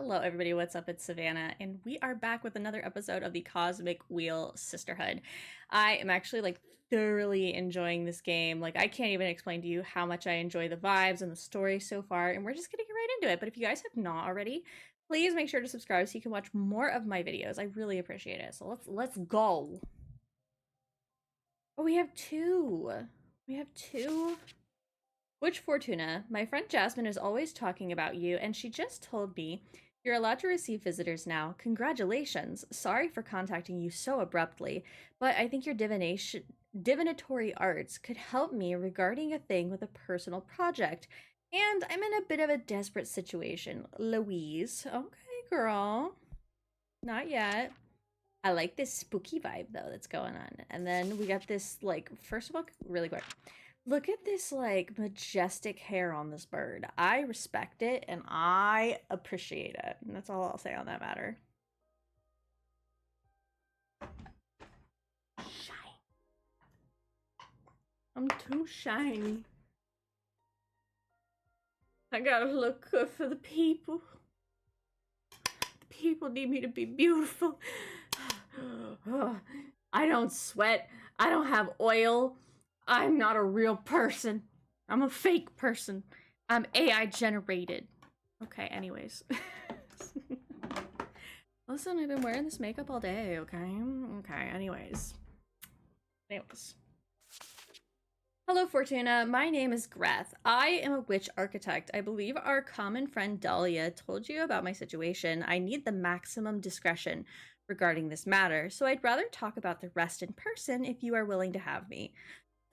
Hello, everybody. What's up? It's Savannah, and we are back with another episode of the Cosmic Wheel Sisterhood. I am actually thoroughly enjoying this game. I can't even explain to you how much I enjoy the vibes and the story so far, and we're just gonna get right into it. But if you guys have not already, please make sure to subscribe so you can watch more of my videos. I really appreciate it. So let's go. Oh, we have two. We have two. Which Fortuna, my friend Jasmine is always talking about you, and she just told me you're allowed to receive visitors now. Congratulations. Sorry for contacting you so abruptly, but I think your divinatory arts could help me regarding a thing with a personal project. And I'm in a bit of a desperate situation. Louise. Okay, girl. Not yet. I like this spooky vibe, though, that's going on. And then we got this, first of all, really quick. Look at this, majestic hair on this bird. I respect it, and I appreciate it. And that's all I'll say on that matter. Shine. I'm too shiny. I gotta look good for the people. The people need me to be beautiful. I don't sweat. I don't have oil. I'm not a real person. I'm a fake person. I'm AI generated. Okay, anyways. Listen, I've been wearing this makeup all day, okay? Okay, anyways. Hello, Fortuna. My name is Greth. I am a witch architect. I believe our common friend Dahlia told you about my situation. I need the maximum discretion regarding this matter, so I'd rather talk about the rest in person if you are willing to have me.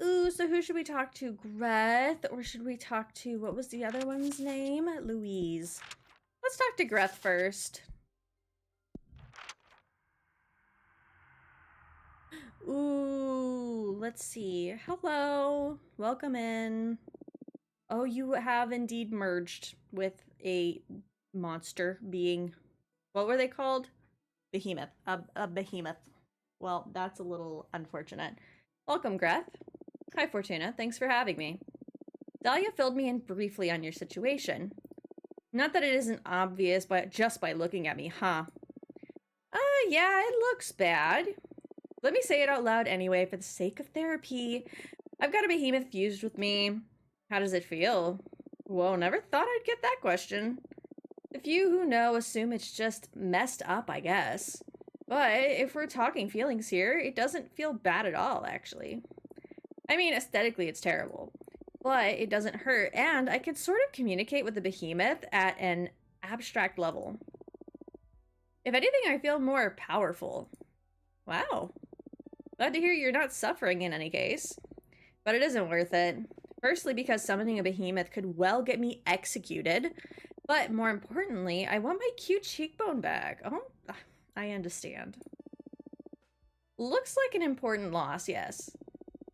Ooh, so who should we talk to? Greth? Or should we talk to, what was the other one's name? Louise. Let's talk to Greth first. Ooh, let's see. Hello. Welcome in. Oh, you have indeed merged with a monster being, what were they called? Behemoth. A behemoth. Well, that's a little unfortunate. Welcome, Greth. Hi, Fortuna. Thanks for having me. Dahlia filled me in briefly on your situation. Not that it isn't obvious, but just by looking at me, huh? Yeah, it looks bad. Let me say it out loud anyway, for the sake of therapy. I've got a behemoth fused with me. How does it feel? Whoa, never thought I'd get that question. The few who know assume it's just messed up, I guess. But if we're talking feelings here, it doesn't feel bad at all, actually. I mean, aesthetically, it's terrible, but it doesn't hurt, and I can sort of communicate with the behemoth at an abstract level. If anything, I feel more powerful. Wow. Glad to hear you're not suffering in any case. But it isn't worth it. Firstly, because summoning a behemoth could well get me executed, but more importantly, I want my cute cheekbone back. Oh, I understand. Looks like an important loss, yes.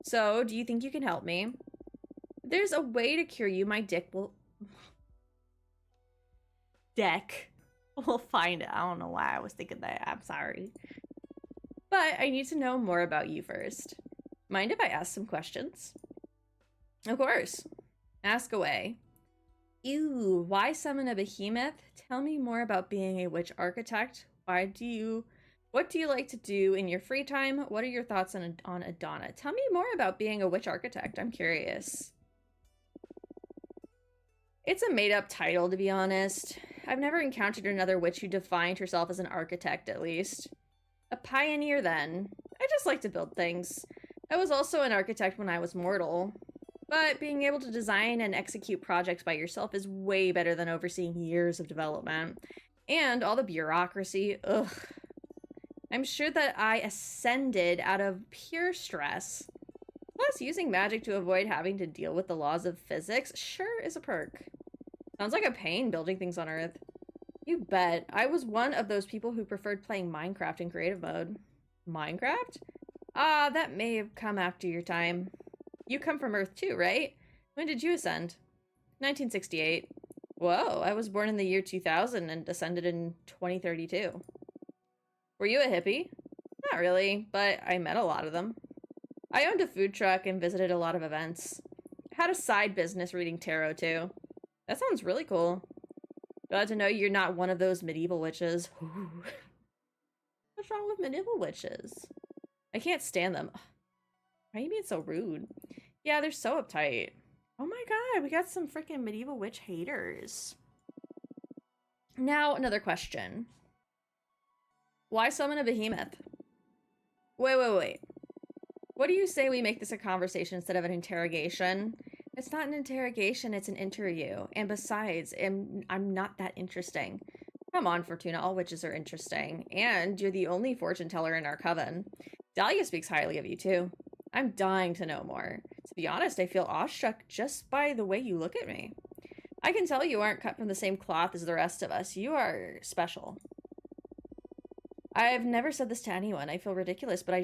So, do you think you can help me? There's a way to cure you. My dick will... Deck. We'll find it. I don't know why I was thinking that. I'm sorry. But I need to know more about you first. Mind if I ask some questions? Of course. Ask away. Ew, why summon a behemoth? Tell me more about being a witch architect. What do you like to do in your free time? What are your thoughts on Adana? Tell me more about being a witch architect. I'm curious. It's a made-up title, to be honest. I've never encountered another witch who defined herself as an architect, at least. A pioneer, then. I just like to build things. I was also an architect when I was mortal. But being able to design and execute projects by yourself is way better than overseeing years of development. And all the bureaucracy, ugh. I'm sure that I ascended out of pure stress. Plus, using magic to avoid having to deal with the laws of physics sure is a perk. Sounds like a pain building things on Earth. You bet. I was one of those people who preferred playing Minecraft in creative mode. Minecraft? Ah, that may have come after your time. You come from Earth too, right? When did you ascend? 1968. Whoa, I was born in the year 2000 and ascended in 2032. Were you a hippie? Not really, but I met a lot of them. I owned a food truck and visited a lot of events. Had a side business reading tarot too. That sounds really cool. Glad to know you're not one of those medieval witches. What's wrong with medieval witches? I can't stand them. Why are you being so rude? Yeah, they're so uptight. Oh my god, we got some freaking medieval witch haters. Now, another question. Why summon a behemoth? Wait. What do you say we make this a conversation instead of an interrogation? It's not an interrogation, it's an interview. And besides, I'm not that interesting. Come on, Fortuna, all witches are interesting. And you're the only fortune teller in our coven. Dahlia speaks highly of you, too. I'm dying to know more. To be honest, I feel awestruck just by the way you look at me. I can tell you aren't cut from the same cloth as the rest of us. You are special. I've never said this to anyone. I feel ridiculous, but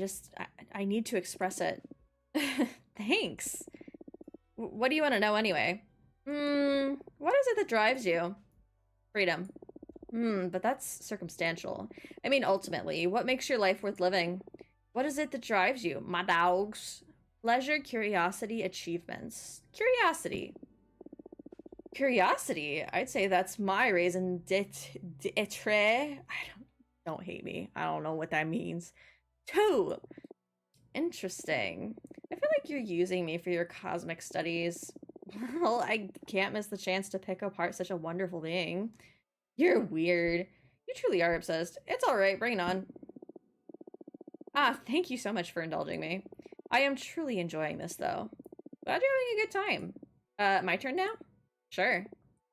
I need to express it. Thanks. What do you want to know anyway? What is it that drives you? Freedom. But that's circumstantial. I mean, ultimately, what makes your life worth living? What is it that drives you? My dogs. Pleasure, curiosity, achievements. Curiosity. Curiosity? I'd say that's my raison d'etre. Don't hate me. I don't know what that means. 2. Interesting. I feel like you're using me for your cosmic studies. Well, I can't miss the chance to pick apart such a wonderful being. You're weird. You truly are obsessed. It's alright, bring it on. Thank you so much for indulging me. I am truly enjoying this, though. Glad you're having a good time. My turn now? Sure.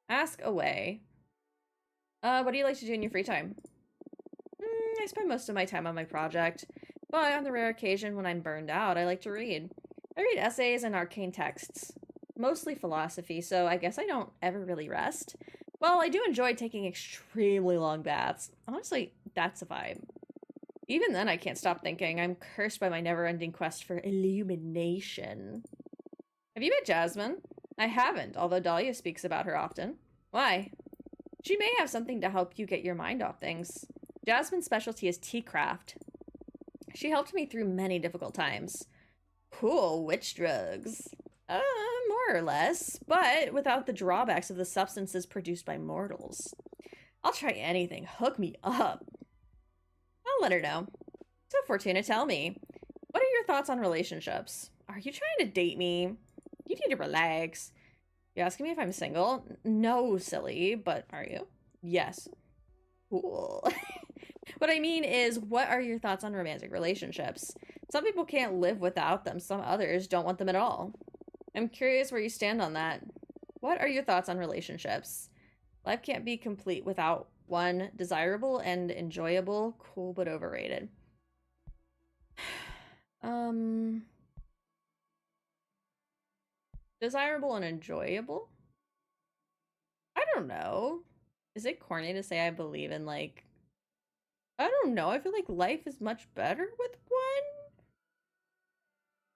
Ask away. What do you like to do in your free time? I spend most of my time on my project, but on the rare occasion when I'm burned out, I like to read. I read essays and arcane texts. Mostly philosophy, so I guess I don't ever really rest. Well, I do enjoy taking extremely long baths. Honestly, that's a vibe. Even then, I can't stop thinking. I'm cursed by my never-ending quest for illumination. Have you met Jasmine? I haven't, although Dahlia speaks about her often. Why? She may have something to help you get your mind off things. Jasmine's specialty is tea craft. She helped me through many difficult times. Cool, witch drugs. More or less, but without the drawbacks of the substances produced by mortals. I'll try anything. Hook me up. I'll let her know. So, Fortuna, tell me, what are your thoughts on relationships? Are you trying to date me? You need to relax. You asking me if I'm single? No, silly, but are you? Yes. Cool. What I mean is, what are your thoughts on romantic relationships? Some people can't live without them. Some others don't want them at all. I'm curious where you stand on that. What are your thoughts on relationships? Life can't be complete without one. Desirable and enjoyable, cool but overrated. Desirable and enjoyable? I don't know. Is it corny to say I believe in, like, I don't know. I feel like life is much better with one.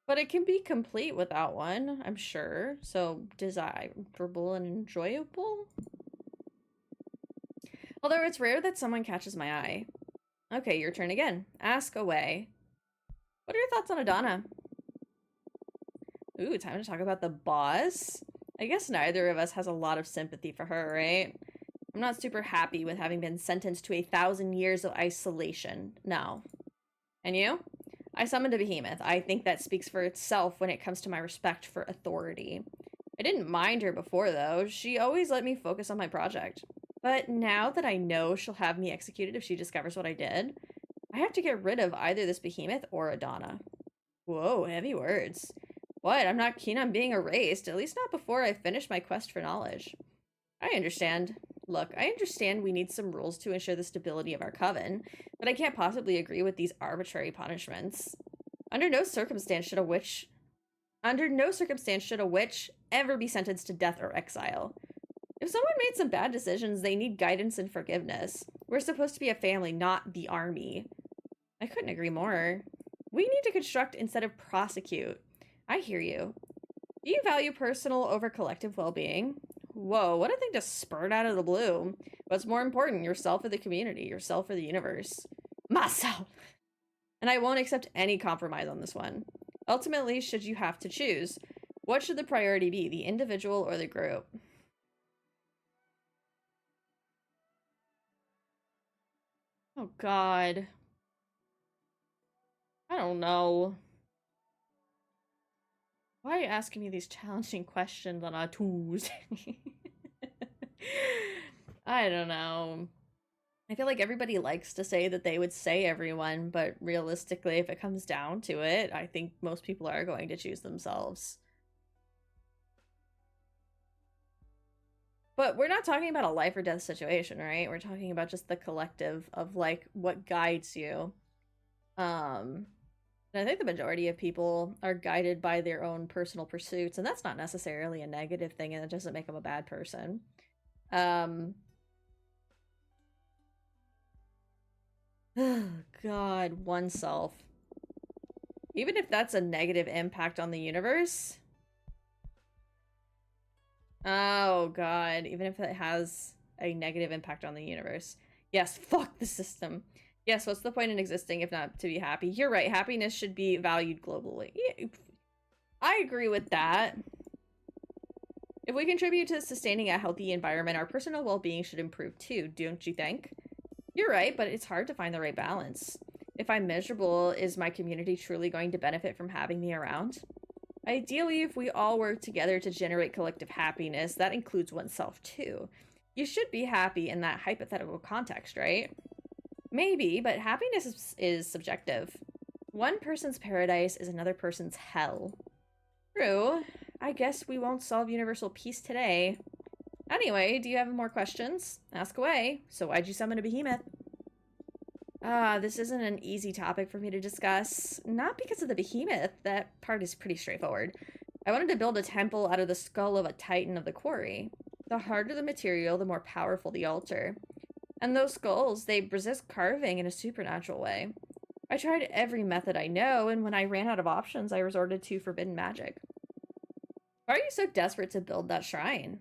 But it can be complete without one, I'm sure. So, desirable and enjoyable? Although it's rare that someone catches my eye. Okay, your turn again. Ask away. What are your thoughts on Adana? Ooh, time to talk about the boss? I guess neither of us has a lot of sympathy for her, right? I'm not super happy with having been sentenced to 1,000 years of isolation. No. And you? I summoned a behemoth. I think that speaks for itself when it comes to my respect for authority. I didn't mind her before, though. She always let me focus on my project. But now that I know she'll have me executed if she discovers what I did, I have to get rid of either this behemoth or Adana. Whoa, heavy words. What? I'm not keen on being erased, at least not before I finish my quest for knowledge. I understand. Look, I understand we need some rules to ensure the stability of our coven, but I can't possibly agree with these arbitrary punishments. Under no circumstance should a witch ever be sentenced to death or exile. If someone made some bad decisions, they need guidance and forgiveness. We're supposed to be a family, not the army. I couldn't agree more. We need to construct instead of prosecute. I hear you. Do you value personal over collective well-being? Whoa, what a thing to spurt out of the blue. What's more important, yourself or the community, yourself or the universe? Myself! And I won't accept any compromise on this one. Ultimately, should you have to choose, what should the priority be, the individual or the group? Oh god. I don't know. Why are you asking me these challenging questions on a Tuesday? I don't know. I feel like everybody likes to say that they would say everyone, but realistically, if it comes down to it, I think most people are going to choose themselves. But we're not talking about a life or death situation, right? We're talking about just the collective of like what guides you. Um, and I think the majority of people are guided by their own personal pursuits, and that's not necessarily a negative thing, and it doesn't make them a bad person. Um, God, oneself. Even if that's a negative impact on the universe. Oh, God. Even if it has a negative impact on the universe. Yes, fuck the system. Yes, what's the point in existing if not to be happy? You're right. Happiness should be valued globally. Yeah, I agree with that. If we contribute to sustaining a healthy environment, our personal well-being should improve too, don't you think? You're right, but it's hard to find the right balance. If I'm miserable, is my community truly going to benefit from having me around? Ideally, if we all work together to generate collective happiness, that includes oneself too. You should be happy in that hypothetical context, right? Maybe, but happiness is subjective. One person's paradise is another person's hell. True. I guess we won't solve universal peace today. Anyway, do you have more questions? Ask away. So why'd you summon a behemoth? This isn't an easy topic for me to discuss. Not because of the behemoth. That part is pretty straightforward. I wanted to build a temple out of the skull of a titan of the quarry. The harder the material, the more powerful the altar. And those skulls, they resist carving in a supernatural way. I tried every method I know, and when I ran out of options, I resorted to forbidden magic. Why are you so desperate to build that shrine?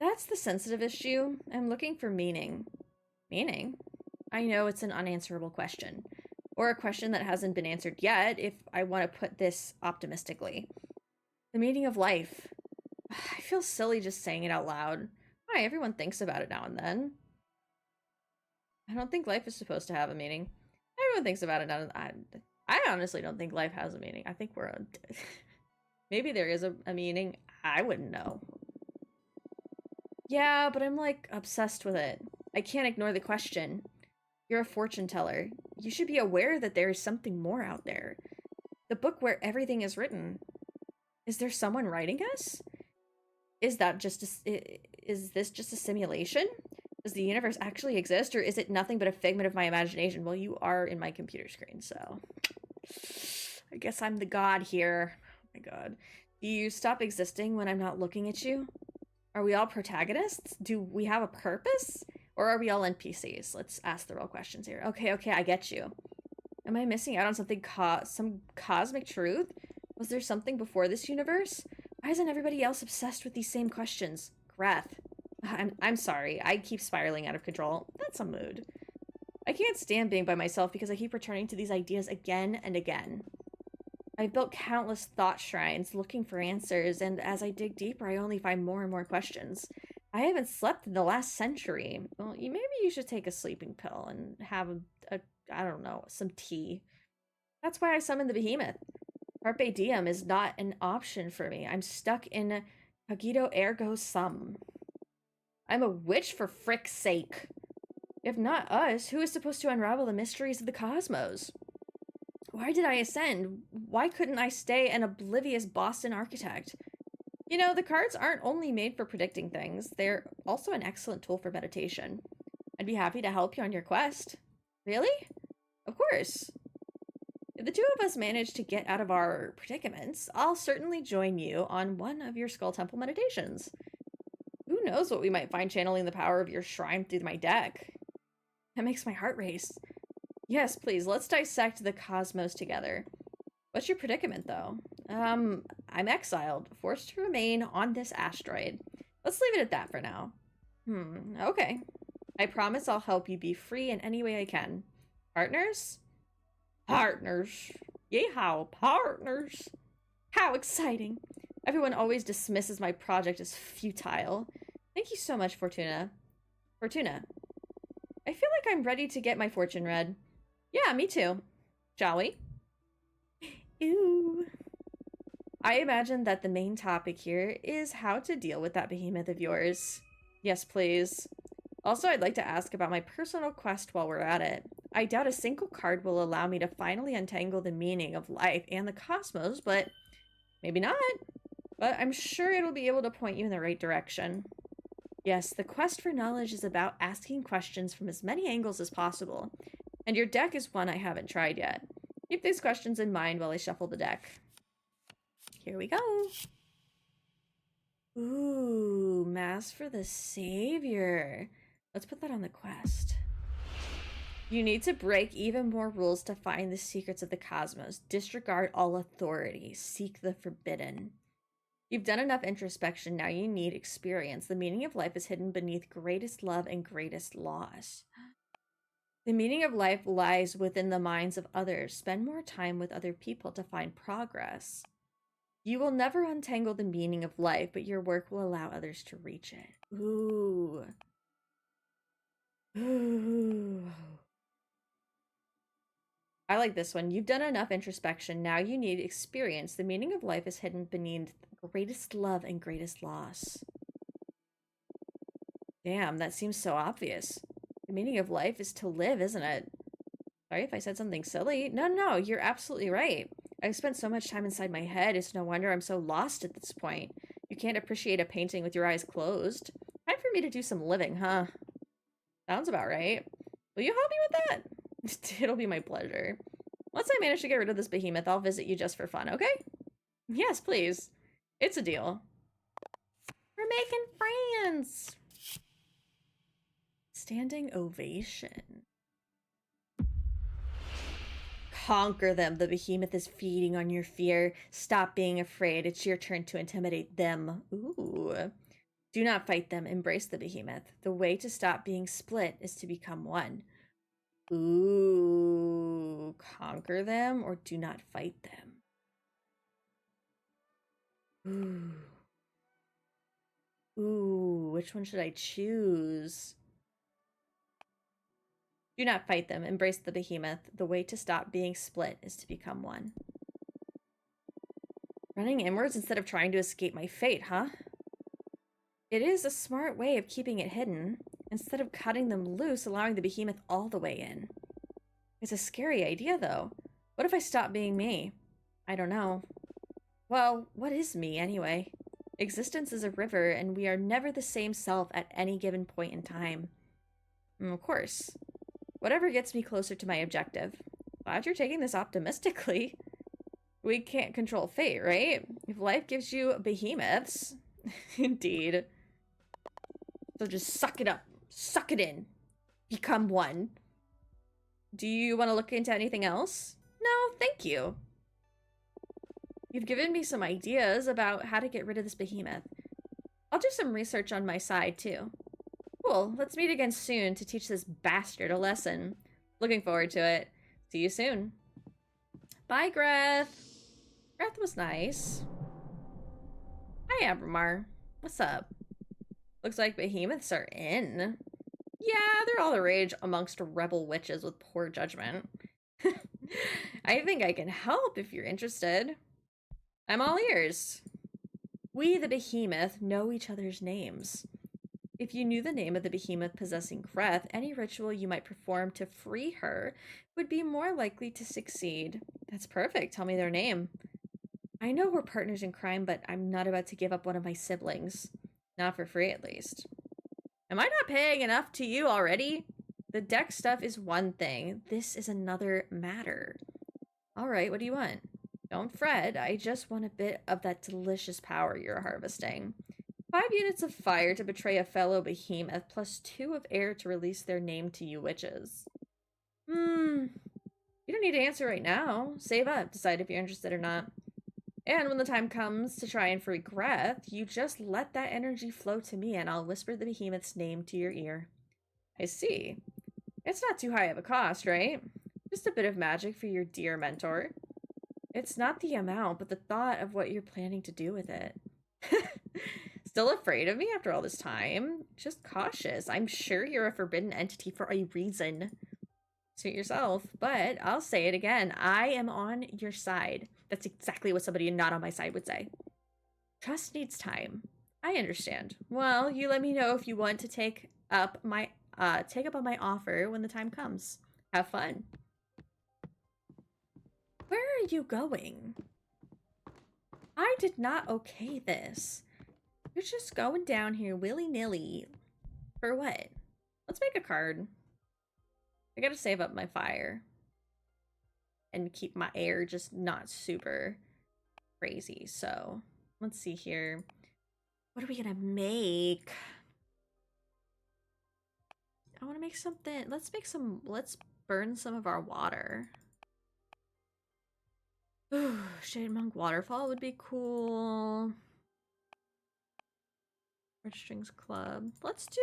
That's the sensitive issue. I'm looking for meaning. Meaning? I know it's an unanswerable question. Or a question that hasn't been answered yet, if I want to put this optimistically. The meaning of life. I feel silly just saying it out loud. Why, everyone thinks about it now and then. I don't think life is supposed to have a meaning. Everyone thinks about it now. I honestly don't think life has a meaning. I think we're... Maybe there is a meaning. I wouldn't know. Yeah, but I'm, like, obsessed with it. I can't ignore the question. You're a fortune teller. You should be aware that there is something more out there. The book where everything is written. Is there someone writing us? Is this just a simulation? Does the universe actually exist, or is it nothing but a figment of my imagination? Well, you are in my computer screen, so... I guess I'm the god here. Oh my god. Do you stop existing when I'm not looking at you? Are we all protagonists? Do we have a purpose? Or are we all NPCs? Let's ask the real questions here. Okay, I get you. Am I missing out on something some cosmic truth? Was there something before this universe? Why isn't everybody else obsessed with these same questions? Greth. I'm sorry. I keep spiraling out of control. That's a mood. I can't stand being by myself because I keep returning to these ideas again and again. I've built countless thought shrines looking for answers, and as I dig deeper, I only find more and more questions. I haven't slept in the last century. Well, maybe you should take a sleeping pill and have I don't know, some tea. That's why I summoned the behemoth. Carpe diem is not an option for me. I'm stuck in cogito ergo sum. I'm a witch for frick's sake. If not us, who is supposed to unravel the mysteries of the cosmos? Why did I ascend? Why couldn't I stay an oblivious Boston architect? You know, the cards aren't only made for predicting things, they're also an excellent tool for meditation. I'd be happy to help you on your quest. Really? Of course. If the two of us manage to get out of our predicaments, I'll certainly join you on one of your Skull Temple meditations. Who knows what we might find channeling the power of your shrine through my deck? That makes my heart race. Yes, please, let's dissect the cosmos together. What's your predicament, though? I'm exiled, forced to remain on this asteroid. Let's leave it at that for now. Okay. I promise I'll help you be free in any way I can. Partners? Partners. Yeehaw, partners. How exciting. Everyone always dismisses my project as futile. Thank you so much, Fortuna. Fortuna. I feel like I'm ready to get my fortune read. Yeah, me too. Shall we? Ooh. I imagine that the main topic here is how to deal with that behemoth of yours. Yes, please. Also, I'd like to ask about my personal quest while we're at it. I doubt a single card will allow me to finally untangle the meaning of life and the cosmos, but maybe not. But I'm sure it'll be able to point you in the right direction. Yes, the quest for knowledge is about asking questions from as many angles as possible. And your deck is one I haven't tried yet. Keep these questions in mind while I shuffle the deck. Here we go. Ooh, Mass for the Savior. Let's put that on the quest. You need to break even more rules to find the secrets of the cosmos. Disregard all authority. Seek the forbidden. You've done enough introspection, now you need experience. The meaning of life is hidden beneath greatest love and greatest loss. The meaning of life lies within the minds of others. Spend more time with other people to find progress. You will never untangle the meaning of life, but your work will allow others to reach it. Ooh. Ooh. I like this one. You've done enough introspection. Now you need experience. The meaning of life is hidden beneath greatest love and greatest loss. Damn, that seems so obvious. The meaning of life is to live, isn't it? Sorry if I said something silly. No, you're absolutely right. I've spent so much time inside my head, it's no wonder I'm so lost at this point. You can't appreciate a painting with your eyes closed. Time for me to do some living, huh? Sounds about right. Will you help me with that? It'll be my pleasure. Once I manage to get rid of this behemoth, I'll visit you just for fun, okay? Yes, please. It's a deal. We're making friends! Standing ovation. Conquer them. The behemoth is feeding on your fear. Stop being afraid. It's your turn to intimidate them. Ooh. Do not fight them. Embrace the behemoth. The way to stop being split is to become one. Ooh. Conquer them or do not fight them. Ooh. Which one should I choose? Do not fight them. Embrace the behemoth. The way to stop being split is to become one. Running inwards instead of trying to escape my fate, huh? It is a smart way of keeping it hidden, instead of cutting them loose, allowing the behemoth all the way in. It's a scary idea, though. What if I stop being me? I don't know. Well, what is me, anyway? Existence is a river, and we are never the same self at any given point in time. Of course. Whatever gets me closer to my objective. Glad you're taking this optimistically. We can't control fate, right? If life gives you behemoths... Indeed. So just suck it up. Suck it in. Become one. Do you want to look into anything else? No, thank you. You've given me some ideas about how to get rid of this behemoth. I'll do some research on my side, too. Cool, let's meet again soon to teach this bastard a lesson. Looking forward to it. See you soon. Bye, Greth. Greth was nice. Hi, Abramar. What's up? Looks like behemoths are in. Yeah, they're all the rage amongst rebel witches with poor judgment. I think I can help if you're interested. I'm all ears. We, the behemoth, know each other's names. If you knew the name of the behemoth possessing Greth, any ritual you might perform to free her would be more likely to succeed. That's perfect. Tell me their name. I know we're partners in crime, but I'm not about to give up one of my siblings. Not for free, at least. Am I not paying enough to you already? The deck stuff is one thing. This is another matter. Alright, what do you want? Don't fret. I just want a bit of that delicious power you're harvesting. 5 units of fire to betray a fellow behemoth, plus 2 of air to release their name to you witches. You don't need to answer right now. Save up. Decide if you're interested or not. And when the time comes to try and free Greth, you just let that energy flow to me and I'll whisper the behemoth's name to your ear. I see. It's not too high of a cost, right? Just a bit of magic for your dear mentor. It's not the amount, but the thought of what you're planning to do with it. Still afraid of me after all this time? just cautious. I'm sure you're a forbidden entity for a reason. Suit yourself, but I'll say it again. I am on your side. That's exactly what somebody not on my side would say. Trust needs time. I understand. Well, you let me know if you want to take up on my offer when the time comes. Have fun. Where are you going? I did not okay this. You're just going down here willy-nilly. For what? Let's make a card. I gotta save up my fire. And keep my air just not super crazy. So, let's see here. What are we gonna make? I want to make something. Let's burn some of our water. Ooh, Shade Monk Waterfall would be cool. Red Strings Club. Let's do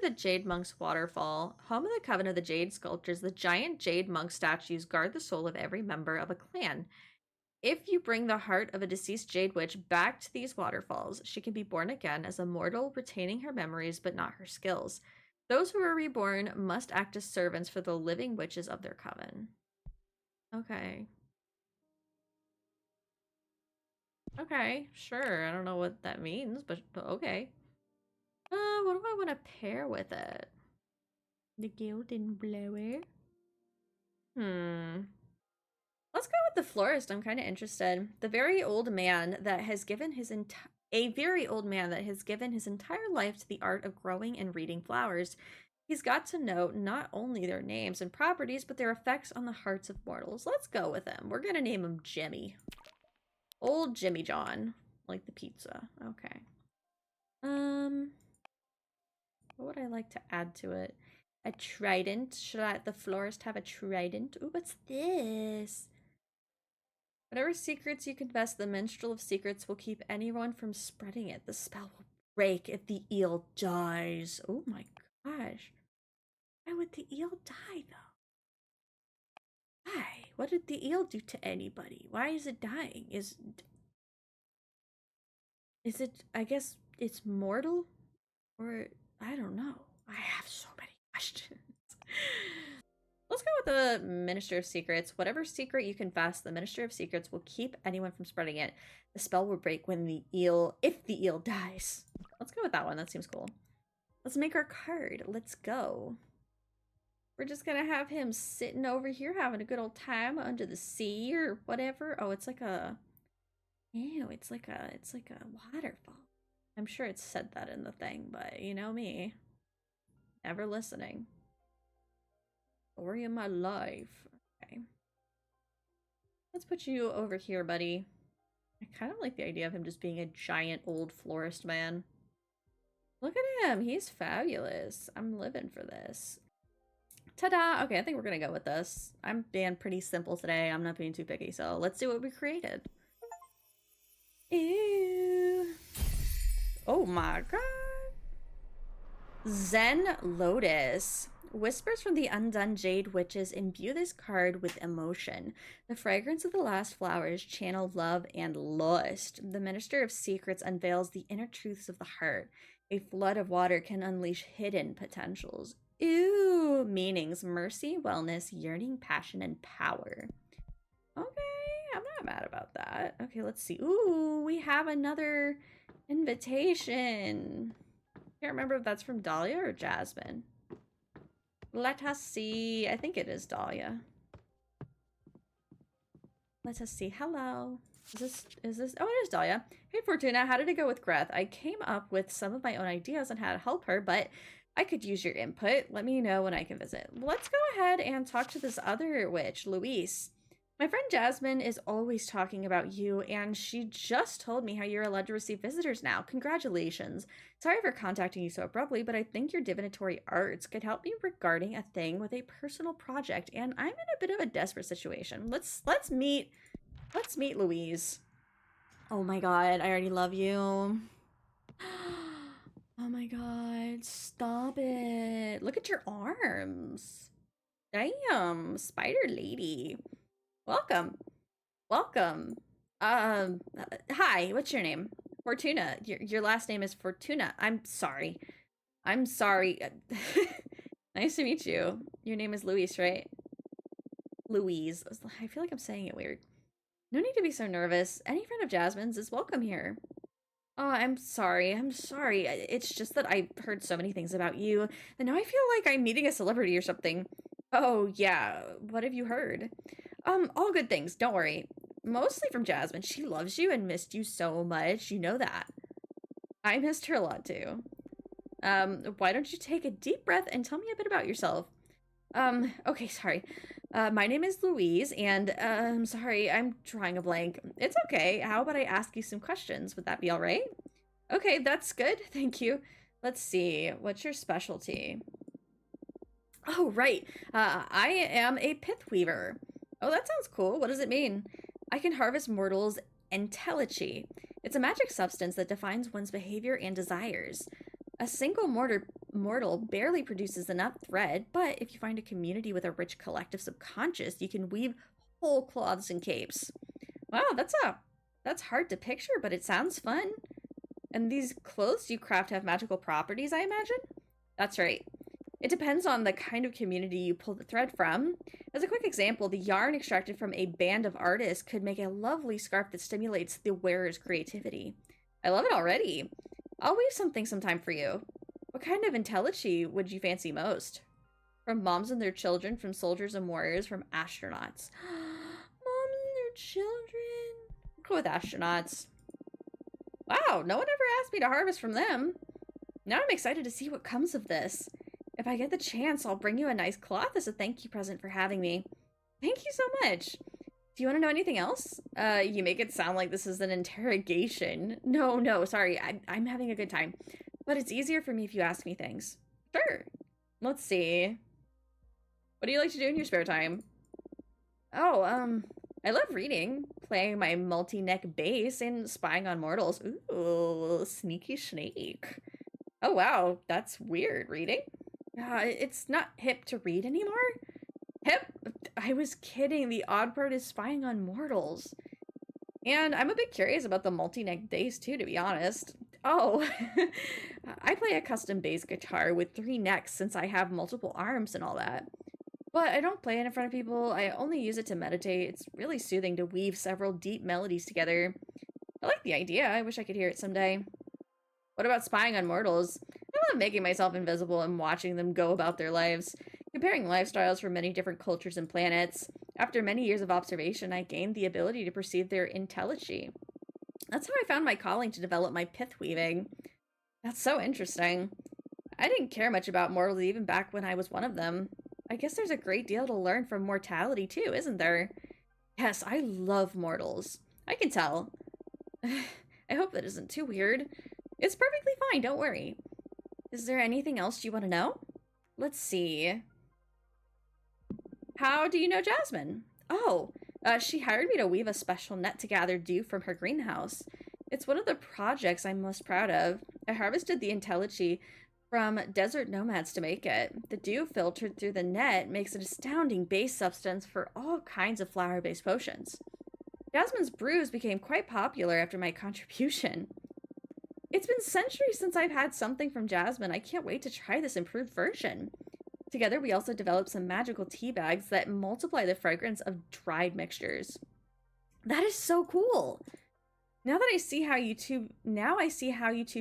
the Jade Monk's Waterfall. Home of the Coven of the Jade Sculptors, the giant Jade Monk statues guard the soul of every member of a clan. If you bring the heart of a deceased Jade Witch back to these waterfalls, she can be born again as a mortal, retaining her memories but not her skills. Those who are reborn must act as servants for the living witches of their coven. Okay. Okay, sure. I don't know what that means, but okay. What do I want to pair with it? The Golden Blower? Let's go with the florist. I'm kind of interested. The very old man that has given his entire life to the art of growing and reading flowers. He's got to know not only their names and properties, but their effects on the hearts of mortals. Let's go with him. We're gonna name him Jimmy. Old Jimmy John. Like the pizza. Okay. What would I like to add to it? A trident. Should the florist have a trident? Ooh, what's this? Whatever secrets you confess, the Minstrel of Secrets will keep anyone from spreading it. The spell will break if the eel dies. Oh my gosh. Why would the eel die, though? Why? What did the eel do to anybody? Why is it dying? Is it, I guess, it's mortal? Or, I don't know. I have so many questions. Let's go with the Minister of Secrets. Whatever secret you confess, the Minister of Secrets will keep anyone from spreading it. The spell will break when if the eel dies. Let's go with that one. That seems cool. Let's make our card. Let's go. We're just gonna have him sitting over here having a good old time under the sea or whatever. Oh, it's like a... Ew, it's like a waterfall. I'm sure it said that in the thing, but you know me. Never listening. Story of my life. Okay. Let's put you over here, buddy. I kind of like the idea of him just being a giant old florist man. Look at him. He's fabulous. I'm living for this. Ta-da! Okay, I think we're gonna go with this. I'm being pretty simple today. I'm not being too picky, so let's see what we created. Ew. Oh my god. Zen Lotus. Whispers from the undone Jade Witches imbue this card with emotion. The fragrance of the last flowers channel love and lust. The Minister of Secrets unveils the inner truths of the heart. A flood of water can unleash hidden potentials. Ooh, meanings: mercy, wellness, yearning, passion, and power. Okay, I'm not mad about that. Okay, let's see. Ooh, we have another invitation. Can't remember if that's from Dahlia or Jasmine. Let us see. I think it is Dahlia. Let us see. Hello. Is this? Oh, it is Dahlia. Hey, Fortuna. How did it go with Greth? I came up with some of my own ideas on how to help her, but I could use your input. Let me know when I can visit. Let's go ahead and talk to this other witch, Louise. My friend Jasmine is always talking about you, and she just told me how you're allowed to receive visitors now. Congratulations. Sorry for contacting you so abruptly, but I think your divinatory arts could help me regarding a thing with a personal project, and I'm in a bit of a desperate situation. Let's meet Louise. Oh my god, I already love you. Oh my god, stop it. Look at your arms. Damn, spider lady. Welcome. Welcome. Hi, what's your name? Fortuna. Your last name is Fortuna. I'm sorry. I'm sorry. Nice to meet you. Your name is Luis, right? Louise. I feel like I'm saying it weird. No need to be so nervous. Any friend of Jasmine's is welcome here. Oh, I'm sorry. I'm sorry. It's just that I've heard so many things about you, and now I feel like I'm meeting a celebrity or something. Oh, yeah. What have you heard? All good things. Don't worry. Mostly from Jasmine. She loves you and missed you so much. You know that. I missed her a lot too. Why don't you take a deep breath and tell me a bit about yourself? Okay, sorry. My name is Louise, and I'm sorry, I'm drawing a blank. It's okay. How about I ask you some questions? Would that be all right? Okay, that's good. Thank you. Let's see. What's your specialty? Oh, right. I am a pith weaver. Oh, that sounds cool. What does it mean? I can harvest mortals' entelechy. It's a magic substance that defines one's behavior and desires. A single mortal barely produces enough thread, but if you find a community with a rich collective subconscious, you can weave whole cloths and capes. Wow, that's hard to picture, but it sounds fun. And these clothes you craft have magical properties, I imagine? That's right. It depends on the kind of community you pull the thread from. As a quick example, the yarn extracted from a band of artists could make a lovely scarf that stimulates the wearer's creativity. I love it already. I'll weave something sometime for you. What kind of entelechy would you fancy most? From moms and their children, from soldiers and warriors, from astronauts. Moms and their children. I'll go with astronauts. Wow, no one ever asked me to harvest from them. Now I'm excited to see what comes of this. If I get the chance, I'll bring you a nice cloth as a thank you present for having me. Thank you so much. Do you want to know anything else? You make it sound like this is an interrogation. No, sorry. I'm having a good time. But it's easier for me if you ask me things. Sure. Let's see. What do you like to do in your spare time? Oh, I love reading, playing my multi-neck bass, and spying on mortals. Ooh, sneaky snake. Oh, wow. That's weird. Reading? It's not hip to read anymore? Hip? I was kidding. The odd part is spying on mortals. And I'm a bit curious about the multi-neck bass too, to be honest. Oh, I play a custom bass guitar with 3 necks since I have multiple arms and all that. But I don't play it in front of people. I only use it to meditate. It's really soothing to weave several deep melodies together. I like the idea. I wish I could hear it someday. What about spying on mortals? I love making myself invisible and watching them go about their lives. Comparing lifestyles from many different cultures and planets. After many years of observation, I gained the ability to perceive their entelechy. That's how I found my calling to develop my pith weaving. That's so interesting. I didn't care much about mortals even back when I was one of them. I guess there's a great deal to learn from mortality too, isn't there? Yes, I love mortals. I can tell. I hope that isn't too weird. It's perfectly fine, don't worry. Is there anything else you want to know? Let's see. How do you know Jasmine? Oh, she hired me to weave a special net to gather dew from her greenhouse. It's one of the projects I'm most proud of. I harvested the entelechy from desert nomads to make it. The dew filtered through the net makes an astounding base substance for all kinds of flower-based potions. Jasmine's brews became quite popular after my contribution. It's been centuries since I've had something from Jasmine. I can't wait to try this improved version. Together, we also developed some magical tea bags that multiply the fragrance of dried mixtures. That is so cool! Now I see how you two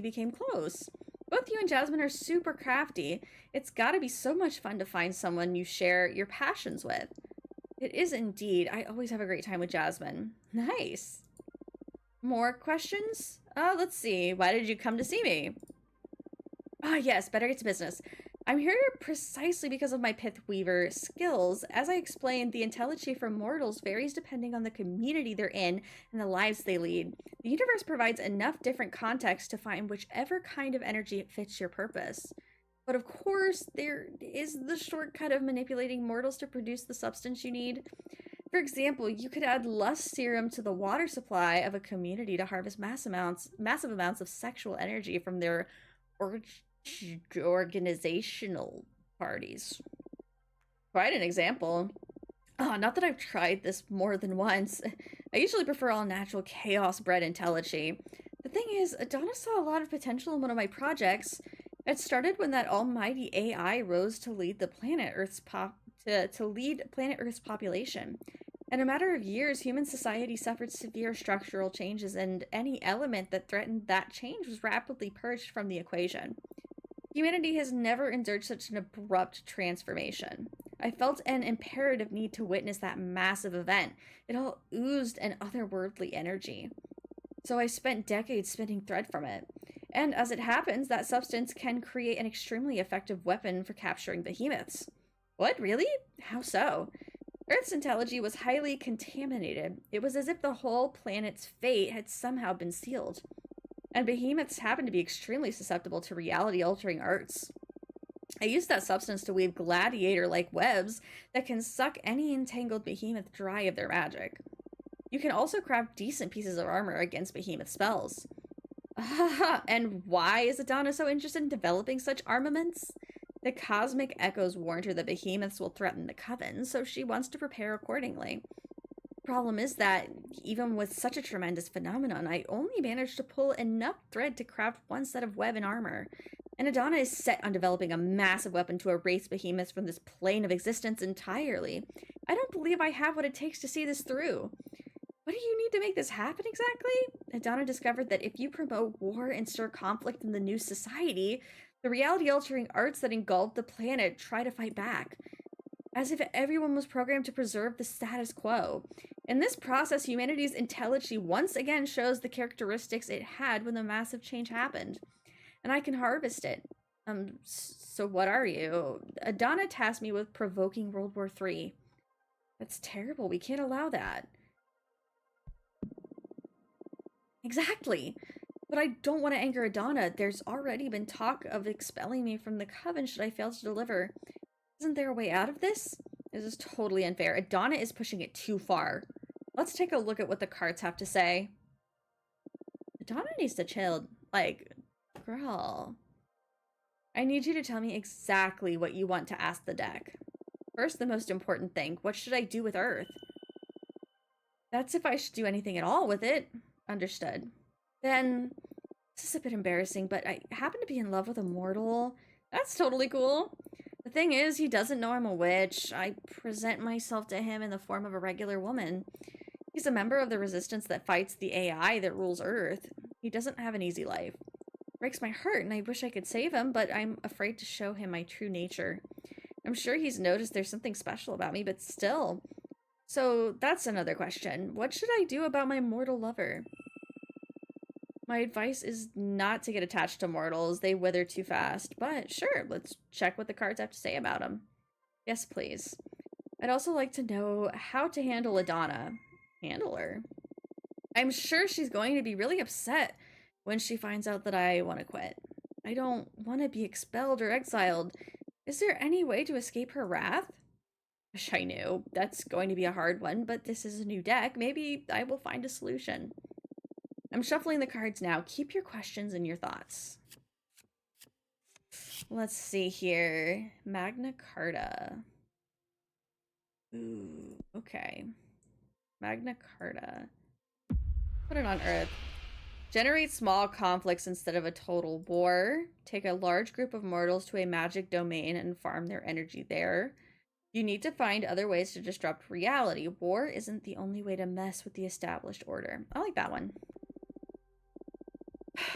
became close. Both you and Jasmine are super crafty. It's gotta be so much fun to find someone you share your passions with. It is indeed. I always have a great time with Jasmine. Nice. More questions? Let's see. Why did you come to see me? Ah, yes, better get to business. I'm here precisely because of my pith weaver skills. As I explained, the entelechy for mortals varies depending on the community they're in and the lives they lead. The universe provides enough different contexts to find whichever kind of energy fits your purpose. But of course, there is the shortcut of manipulating mortals to produce the substance you need. For example, you could add lust serum to the water supply of a community to harvest massive amounts of sexual energy from their organizational parties. Quite an example. Oh, not that I've tried this more than once. I usually prefer all natural chaos bred entelechy. The thing is, Adana saw a lot of potential in one of my projects. It started when that almighty AI rose to lead the planet Earth's to lead planet Earth's population. In a matter of years, human society suffered severe structural changes, and any element that threatened that change was rapidly purged from the equation. Humanity has never endured such an abrupt transformation. I felt an imperative need to witness that massive event. It all oozed an otherworldly energy. So I spent decades spinning thread from it. And as it happens, that substance can create an extremely effective weapon for capturing behemoths. What, really? How so? Earth's intelligence was highly contaminated. It was as if the whole planet's fate had somehow been sealed. And behemoths happen to be extremely susceptible to reality-altering arts. I used that substance to weave gladiator-like webs that can suck any entangled behemoth dry of their magic. You can also craft decent pieces of armor against behemoth spells. And why is Adana so interested in developing such armaments? The cosmic echoes warned her that behemoths will threaten the coven, so she wants to prepare accordingly. The problem is that, even with such a tremendous phenomenon, I only managed to pull enough thread to craft one set of web and armor. And Adana is set on developing a massive weapon to erase behemoths from this plane of existence entirely. I don't believe I have what it takes to see this through. What do you need to make this happen exactly? Adana discovered that if you promote war and stir conflict in the new society, the reality-altering arts that engulf the planet try to fight back. As if everyone was programmed to preserve the status quo. In this process, humanity's intelligence once again shows the characteristics it had when the massive change happened. And I can harvest it. So what are you? Adana tasked me with provoking World War III. That's terrible. We can't allow that. Exactly. But I don't want to anger Adana. There's already been talk of expelling me from the coven should I fail to deliver. Isn't there a way out of this? This is totally unfair. Adana is pushing it too far. Let's take a look at what the cards have to say. Adana needs to chill. Like, girl. I need you to tell me exactly what you want to ask the deck. First, the most important thing. What should I do with Earth? That's if I should do anything at all with it. Understood. Then, this is a bit embarrassing, but I happen to be in love with a mortal. That's totally cool. The thing is, he doesn't know I'm a witch. I present myself to him in the form of a regular woman. He's a member of the resistance that fights the AI that rules Earth. He doesn't have an easy life. It breaks my heart, and I wish I could save him, but I'm afraid to show him my true nature. I'm sure he's noticed there's something special about me, but still. So, that's another question. What should I do about my mortal lover? My advice is not to get attached to mortals. They wither too fast. But sure, let's check what the cards have to say about them. Yes, please. I'd also like to know how to handle Adana. Handle her? I'm sure she's going to be really upset when she finds out that I want to quit. I don't want to be expelled or exiled. Is there any way to escape her wrath? Wish I knew. That's going to be a hard one, but this is a new deck. Maybe I will find a solution. I'm shuffling the cards now. Keep your questions and your thoughts. Let's see here. Magna Carta. Ooh, okay. Magna Carta. Put it on Earth. Generate small conflicts instead of a total war. Take a large group of mortals to a magic domain and farm their energy there. You need to find other ways to disrupt reality. War isn't the only way to mess with the established order. I like that one.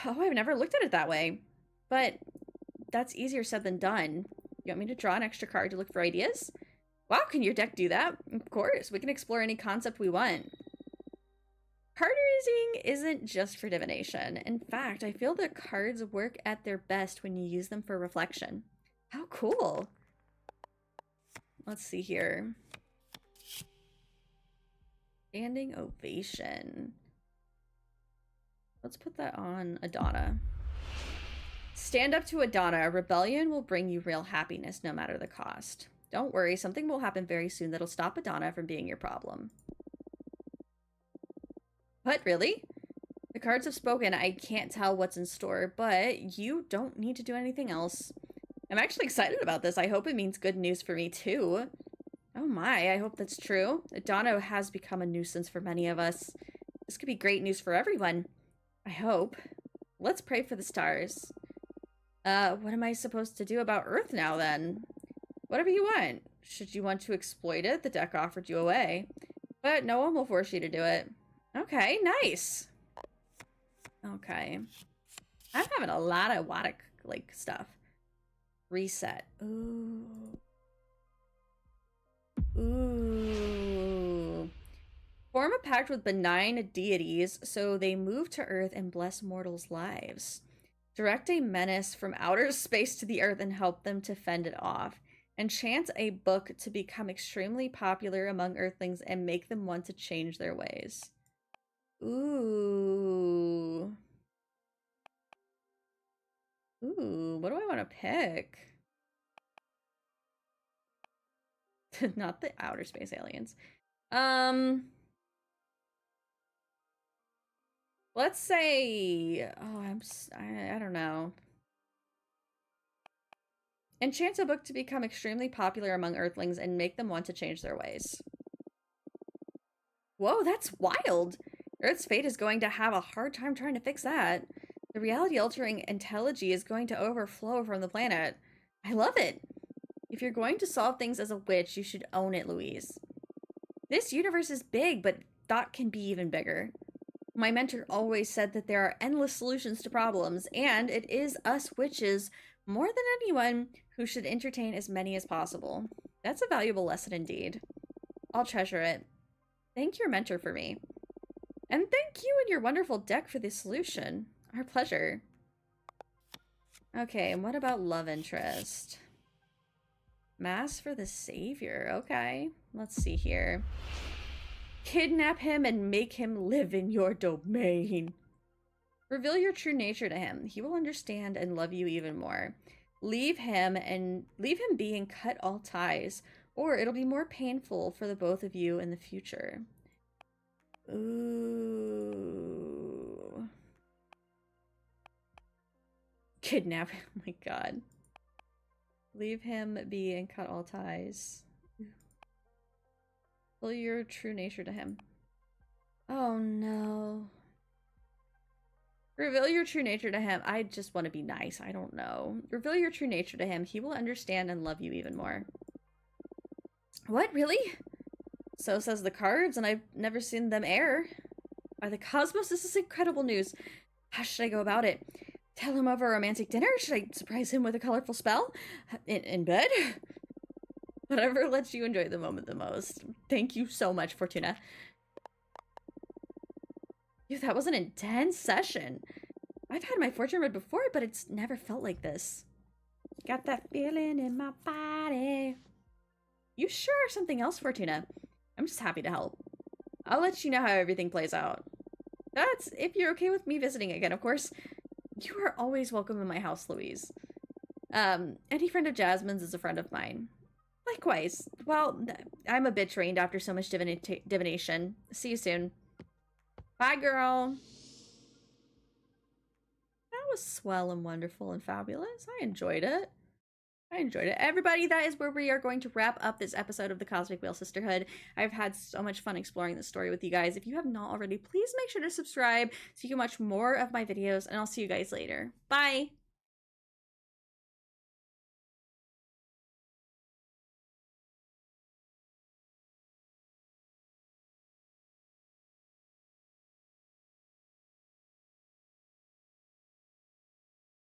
Oh, I've never looked at it that way. But that's easier said than done. You want me to draw an extra card to look for ideas? Wow, can your deck do that? Of course, we can explore any concept we want. Card raising isn't just for divination. In fact, I feel that cards work at their best when you use them for reflection. How cool. Let's see here. Standing ovation. Let's put that on Adana. Stand up to Adana. Rebellion will bring you real happiness no matter the cost. Don't worry, something will happen very soon that'll stop Adana from being your problem. What, really? The cards have spoken. I can't tell what's in store, but you don't need to do anything else. I'm actually excited about this. I hope it means good news for me, too. Oh my, I hope that's true. Adana has become a nuisance for many of us. This could be great news for everyone. I hope. Let's pray for the stars. What am I supposed to do about Earth now, then? Whatever you want. Should you want to exploit it, the deck offered you a way. But no one will force you to do it. Okay, nice. Okay. I'm having a lot of Waddick, like, stuff. Reset. Ooh. Ooh. Form a pact with benign deities so they move to Earth and bless mortals' lives. Direct a menace from outer space to the Earth and help them to fend it off. Enchant a book to become extremely popular among Earthlings and make them want to change their ways. Ooh. Ooh, what do I want to pick? Not the outer space aliens. Let's say, oh, I don't know. Enchant a book to become extremely popular among Earthlings and make them want to change their ways. Whoa, that's wild! Earth's fate is going to have a hard time trying to fix that. The reality-altering intelligence is going to overflow from the planet. I love it! If you're going to solve things as a witch, you should own it, Louise. This universe is big, but thought can be even bigger. My mentor always said that there are endless solutions to problems, and it is us witches, more than anyone, who should entertain as many as possible. That's a valuable lesson indeed. I'll treasure it. Thank your mentor for me. And thank you and your wonderful deck for the solution. Our pleasure. Okay, and what about love interest? Mass for the Savior. Okay, let's see here. Kidnap him and make him live in your domain. Reveal your true nature to him. He will understand and love you even more. Leave him be and cut all ties, or it'll be more painful for the both of you in the future. Ooh. Kidnap him. Oh my god. Leave him be and cut all ties. Reveal your true nature to him. Oh no. Reveal your true nature to him. I just want to be nice. I don't know. Reveal your true nature to him. He will understand and love you even more. What? Really? So says the cards, and I've never seen them err. By the cosmos, this is incredible news. How should I go about it? Tell him of a romantic dinner? Should I surprise him with a colorful spell? In bed? Whatever lets you enjoy the moment the most. Thank you so much, Fortuna. Phew, that was an intense session. I've had my fortune read before, but it's never felt like this. Got that feeling in my body. You sure are something else, Fortuna. I'm just happy to help. I'll let you know how everything plays out. That's if you're okay with me visiting again, of course. You are always welcome in my house, Louise. Any friend of Jasmine's is a friend of mine. Likewise. Well, I'm a bit trained after so much divination. See you soon. Bye, girl. That was swell and wonderful and fabulous. I enjoyed it. Everybody, that is where we are going to wrap up this episode of the Cosmic Wheel Sisterhood. I've had so much fun exploring this story with you guys. If you have not already, please make sure to subscribe so you can watch more of my videos, and I'll see you guys later. Bye!